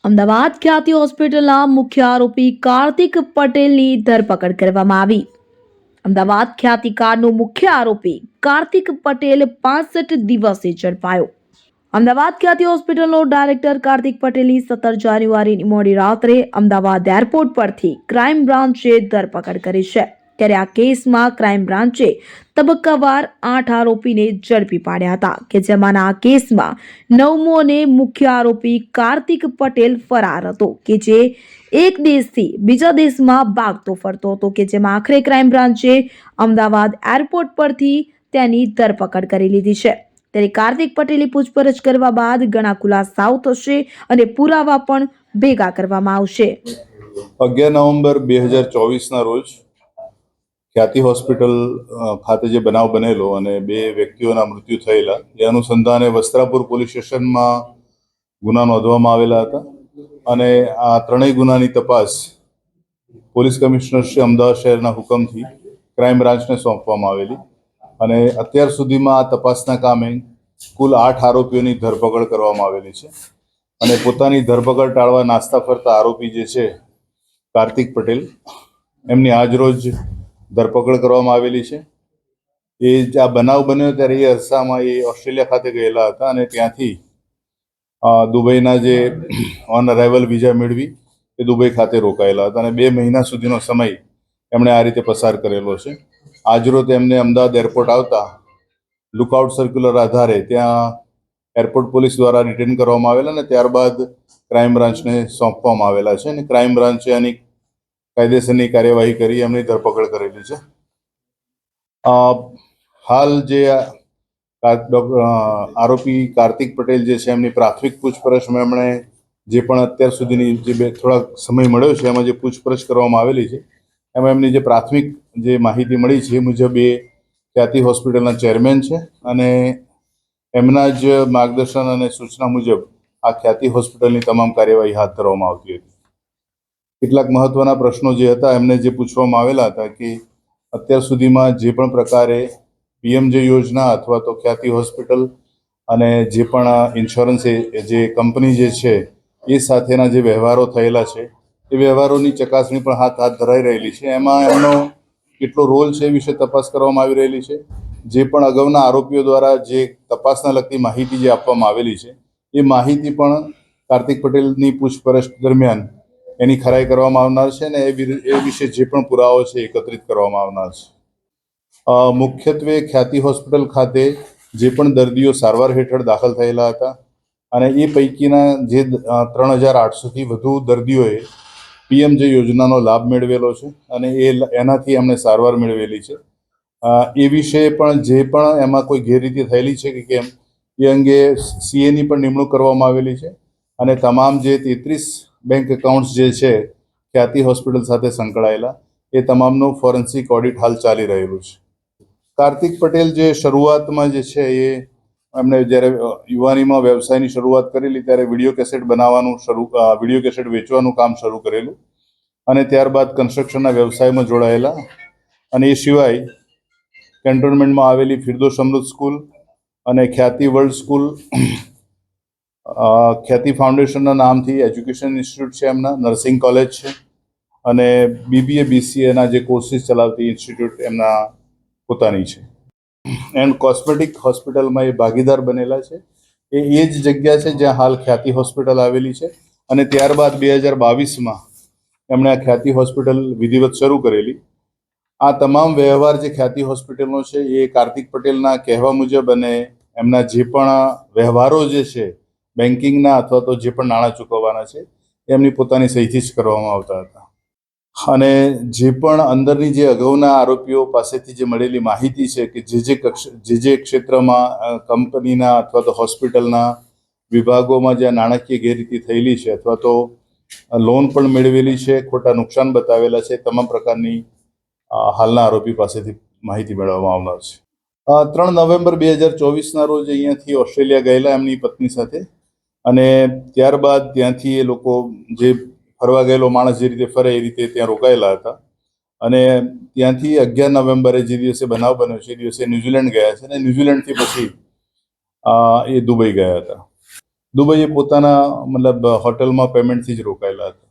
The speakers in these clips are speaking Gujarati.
અમદાવાદ ખ્યાતિ હોસ્પિટલના મુખ્ય આરોપી કાર્તિક પટેલની ધરપકડ કરવામાં આવી. અમદાવાદ ખ્યાતિ કારનો મુખ્ય આરોપી કાર્તિક પટેલ 65 દિવસે ઝડપાયો. અમદાવાદ ખ્યાતિ હોસ્પિટલનો ડાયરેક્ટર કાર્તિક પટેલની 17 જાન્યુઆરીની મોડી રાત્રે અમદાવાદ એરપોર્ટ પરથી ક્રાઇમ બ્રાન્ચે ધરપકડ કરી છે. ત્યારે આ કેસમાં ક્રાઇમ બ્રાન્ચે તબક્કાવાર 8 આરોપીને ઝડપી પાડ્યા હતા કે જેમાંના આ કેસમાં 9મો અને મુખ્ય આરોપી કાર્તિક પટેલ ફરાર હતો કે જે એક દેશથી બીજા દેશમાં ભાગતો ફરતો હતો કે જેમાં આખરે ક્રાઇમ બ્રાન્ચે અમદાવાદ એરપોર્ટ પરથી તેની ધરપકડ કરી લીધી છે. ત્યારે કાર્તિક પટેલની પૂછપરછ કરવા બાદ ઘણા ખુલાસાઓ થશે અને પુરાવા પણ ભેગા કરવામાં આવશે. 11 નવેમ્બર 2024ના રોજ ખ્યાતિ હોસ્પિટલ ખાતે જે બનાવ બનેલો અને 2 વ્યક્તિઓના મૃત્યુ થયેલા એ અનુસંધાને વસ્ત્રાપુર પોલીસ સ્ટેશનમાં ગુના નોંધવામાં આવેલા હતા અને આ ત્રણેય ગુનાની તપાસ પોલીસ કમિશનર શ્રી અમદાવાદ શહેરના હુકમથી ક્રાઇમ બ્રાન્ચને સોંપવામાં આવેલી અને અત્યાર સુધીમાં આ તપાસના કામે કુલ 8 આરોપીઓની ધરપકડ કરવામાં આવેલી છે અને પોતાની ધરપકડ ટાળવા નાસ્તા ફરતા આરોપી જે છે કાર્તિક પટેલ એમની આજરોજ ધરપકડ કરવામાં આવેલી છે. એ આ બનાવ બન્યો ત્યારે એ અરસામાં એ ઓસ્ટ્રેલિયા ખાતે ગયેલા હતા અને ત્યાંથી દુબઈના જે ઓન અરાઇવલ વિઝા મેળવી એ દુબઈ ખાતે રોકાયેલા હતા અને 2 મહિના સુધીનો સમય એમણે આ રીતે પસાર કરેલો છે. આજરોજ એમને અમદાવાદ એરપોર્ટ આવતા લુકઆઉટ સર્ક્યુલર આધારે ત્યાં એરપોર્ટ પોલીસ દ્વારા ડિટેન કરવામાં આવેલા અને ત્યારબાદ ક્રાઇમ બ્રાન્ચને સોંપવામાં આવેલા છે અને ક્રાઇમ બ્રાન્ચે આની કાયદેસરની કાર્યવાહી કરી એમની ધરપકડ કરેલી છે. હાલ જે આરોપી કાર્તિક પટેલ જે છે એમની પ્રાથમિક પૂછપરછમાં એમણે જે પણ અત્યાર સુધીની જે થોડાક સમય મળ્યો છે એમાં જે પૂછપરછ કરવામાં આવેલી છે એમાં એમની જે પ્રાથમિક જે માહિતી મળી છે એ મુજબ એ ખ્યાતિ હોસ્પિટલના ચેરમેન છે અને એમના જ માર્ગદર્શન અને સૂચના મુજબ આ ખ્યાતિ હોસ્પિટલની તમામ કાર્યવાહી હાથ ધરવામાં આવતી હતી. કેટલાક મહત્વના પ્રશ્નો જે હતા એમને જે પૂછવામાં આવેલા હતા કે અત્યાર સુધીમાં જે પણ પ્રકારે પીએમજે યોજના અથવા તો ખ્યાતિ હોસ્પિટલ અને જે પણ ઇન્સ્યોરન્સ જે કંપની જે છે એ સાથેના જે વ્યવહારો થયેલા છે એ વ્યવહારોની ચકાસણી પણ હાથ ધરાઈ રહેલી છે. એમાં એમનો કેટલો રોલ છે એ વિશે તપાસ કરવામાં આવી રહેલી છે. જે પણ અગાઉના આરોપીઓ દ્વારા જે તપાસના લગતી માહિતી જે આપવામાં આવેલી છે એ માહિતી પણ કાર્તિક પટેલની પૂછપરછ દરમિયાન એની ખરાઈ કરવામાં આવનાર છે અને એ વિશે જે પણ પુરાવો છે એકત્રિત કરવામાં આવનાર છે. મુખ્યત્વે ખ્યાતિ હોસ્પિટલ ખાતે જે પણ દર્દીઓ સારવાર હેઠળ દાખલ થયેલા હતા અને એ પૈકીના જે 3800થી વધુ દર્દીઓએ પીએમજે યોજનાનો લાભ મેળવેલો છે અને એનાથી એમણે સારવાર મેળવેલી છે. એ વિશે પણ જે પણ એમાં કોઈ ગેરરીતિ થયેલી છે કે કેમ એ અંગે સીએની પણ નિમણૂક કરવામાં આવેલી છે અને તમામ જે 33 બેંક એકાઉન્ટ્સ જે છે ખ્યાતિ હોસ્પિટલ સાથે સંકળાયેલા એ તમામનું ફોરેન્સિક ઓડિટ હાલ ચાલી રહેલું છે. કાર્તિક પટેલ જે શરૂઆતમાં જે છે એ એમણે જ્યારે યુવાનીમાં વ્યવસાયની શરૂઆત કરેલી ત્યારે વિડીયો કેસેટ વેચવાનું કામ શરૂ કરેલું અને ત્યારબાદ કન્સ્ટ્રક્શનના વ્યવસાયમાં જોડાયેલા અને એ સિવાય કેન્ટોનમેન્ટમાં આવેલી ફિરદોસ અમૃત સ્કૂલ અને ખ્યાતિ વર્લ્ડ સ્કૂલ ખ્યાતિ ફાઉન્ડેશનના નામથી એજ્યુકેશન ઇન્સ્ટિટ્યૂટ છે એમના નર્સિંગ કોલેજ છે અને બીબીએ બીસીએના જે કોર્સિસ ચલાવતી ઇન્સ્ટિટ્યૂટ એમના પોતાની છે એન્ડ કોસ્મેટિક હોસ્પિટલમાં એ ભાગીદાર બનેલા છે. એ જ જગ્યા છે જ્યાં હાલ ખ્યાતિ હોસ્પિટલ આવેલી છે અને ત્યારબાદ 2022માં એમણે આ ખ્યાતિ હોસ્પિટલ વિધિવત શરૂ કરેલી. આ તમામ વ્યવહાર જે ખ્યાતિ હોસ્પિટલનો છે એ કાર્તિક પટેલના કહેવા મુજબ અને એમના જે પણ વ્યવહારો જે છે બેન્કિંગના અથવા તો જે પણ નાણાં ચૂકવવાના છે એમની પોતાની સહીથી જ કરવામાં આવતા હતા અને જે પણ અંદરની જે અગાઉના આરોપીઓ પાસેથી જે મળેલી માહિતી છે કે જે ક્ષેત્રમાં કંપનીના અથવા તો હોસ્પિટલના વિભાગોમાં જ્યાં નાણાકીય ગેરરીતિ થયેલી છે અથવા તો લોન પણ મેળવેલી છે, ખોટા નુકસાન બતાવેલા છે, તમામ પ્રકારની હાલના આરોપી પાસેથી માહિતી મેળવવામાં આવનાર છે. 3 નવેમ્બર 2024ના રોજ અહીંયાથી ઓસ્ટ્રેલિયા ગયેલા એમની પત્ની સાથે અને ત્યારબાદ ત્યાંથી એ લોકો જે ફરવા ગયેલો માણસ જે રીતે ફરે એ રીતે ત્યાં રોકાયેલા હતા અને ત્યાંથી 11 નવેમ્બરે જે દિવસે બનાવ બન્યો છે એ દિવસે ન્યૂઝીલેન્ડ ગયા છે અને ન્યૂઝીલેન્ડથી પછી એ દુબઈ ગયા હતા. દુબઈએ પોતાના મતલબ હોટલમાં પેમેન્ટથી જ રોકાયેલા હતા.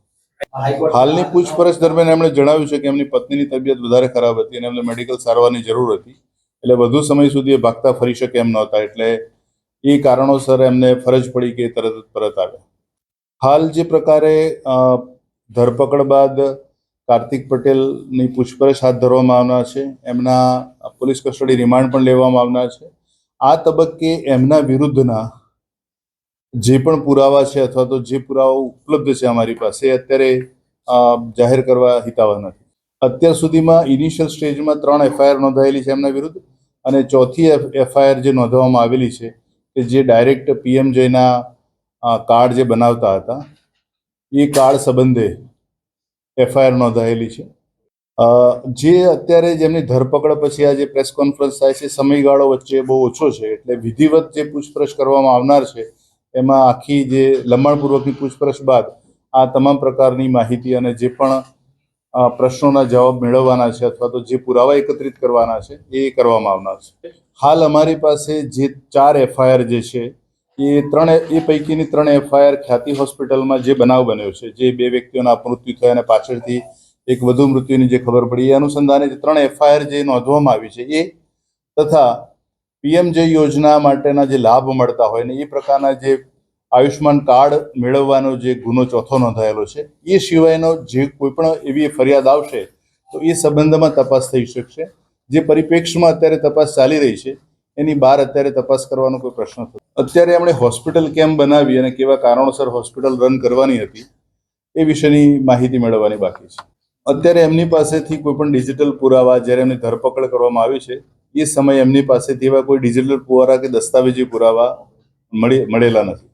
હાલની પૂછપરછ દરમિયાન એમણે જણાવ્યું છે કે એમની પત્નીની તબિયત વધારે ખરાબ હતી અને એમને મેડિકલ સારવારની જરૂર હતી, એટલે વધુ સમય સુધી એ ભાગતા ફરી શકે એમ નહોતા, એટલે એ કારણોસર એમને ફરજ પડી કે તરત જ પરત આવ્યા. હાલ જે પ્રકારે ધરપકડ બાદ કાર્તિક પટેલની પૂછપરછ હાથ ધરવામાં આવનાર છે, એમના પોલીસ કસ્ટડી રિમાન્ડ પણ લેવામાં આવનાર છે. આ તબક્કે એમના વિરુદ્ધના જે પણ પુરાવા છે અથવા તો જે પુરાવાઓ ઉપલબ્ધ છે અમારી પાસે, અત્યારે જાહેર કરવા હિતાવહ નથી. અત્યાર સુધીમાં ઇનિશિયલ સ્ટેજમાં 3 એફઆઈઆર નોંધાયેલી છે એમના વિરુદ્ધ, અને ચોથી એફઆઈઆર જે નોંધવામાં આવેલી છે કે જે ડાયરેક્ટ PMJના કાર્ડ જે બનાવતા હતા એ કાર્ડ સંબંધે એફઆઈઆર નોંધાયેલી છે. જે અત્યારે જેમની ધરપકડ પછી આ જે પ્રેસ કોન્ફરન્સ થાય છે, સમયગાળો વચ્ચે બહુ ઓછો છે, એટલે વિધિવત જે પૂછપરછ કરવામાં આવનાર છે એમાં આખી જે લંબાણપૂર્વકની પૂછપરછ બાદ આ તમામ પ્રકારની માહિતી અને જે પણ પ્રશ્નોના જવાબ મેળવવાના છે અથવા તો જે પુરાવા એકત્રિત કરવાના છે એ કરવામાં આવનાર છે. હાલ અમારી પાસે જે 4 એફઆઈઆર જે છે એ પૈકીની 3 એફઆઈઆર ખ્યાતિ હોસ્પિટલમાં જે બનાવ બન્યો છે, જે 2 વ્યક્તિઓના મૃત્યુ થયા અને પાછળથી એક વધુ મૃત્યુની જે ખબર પડી, એ અનુસંધાને જે 3 એફઆઈઆર જે નોંધવામાં આવી છે એ, તથા PMJ યોજના માટેના જે લાભ મળતા હોય ને એ પ્રકારના જે આયુષ્માન કાર્ડ મેળવવાનો જે ગુનો ચોથો નોંધાયેલો છે, એ સિવાયનો જે કોઈ પણ એવી ફરિયાદ આવશે તો એ સંબંધમાં તપાસ થઈ શકશે. જે પરિપ્રેક્ષમાં અત્યારે તપાસ ચાલી રહી છે એની બહાર અત્યારે તપાસ કરવાનો કોઈ પ્રશ્ન નથી. અત્યારે એમણે હોસ્પિટલ કેમ બનાવી અને કેવા કારણોસર હોસ્પિટલ રન કરવાની હતી એ વિશેની માહિતી મેળવવાની બાકી છે. અત્યારે એમની પાસેથી કોઈ પણ ડિજિટલ પુરાવા, જ્યારે એમની ધરપકડ કરવામાં આવી છે એ સમયે એમની પાસેથી એવા કોઈ ડિજિટલ પુરાવા કે દસ્તાવેજી પુરાવા મળેલા નથી.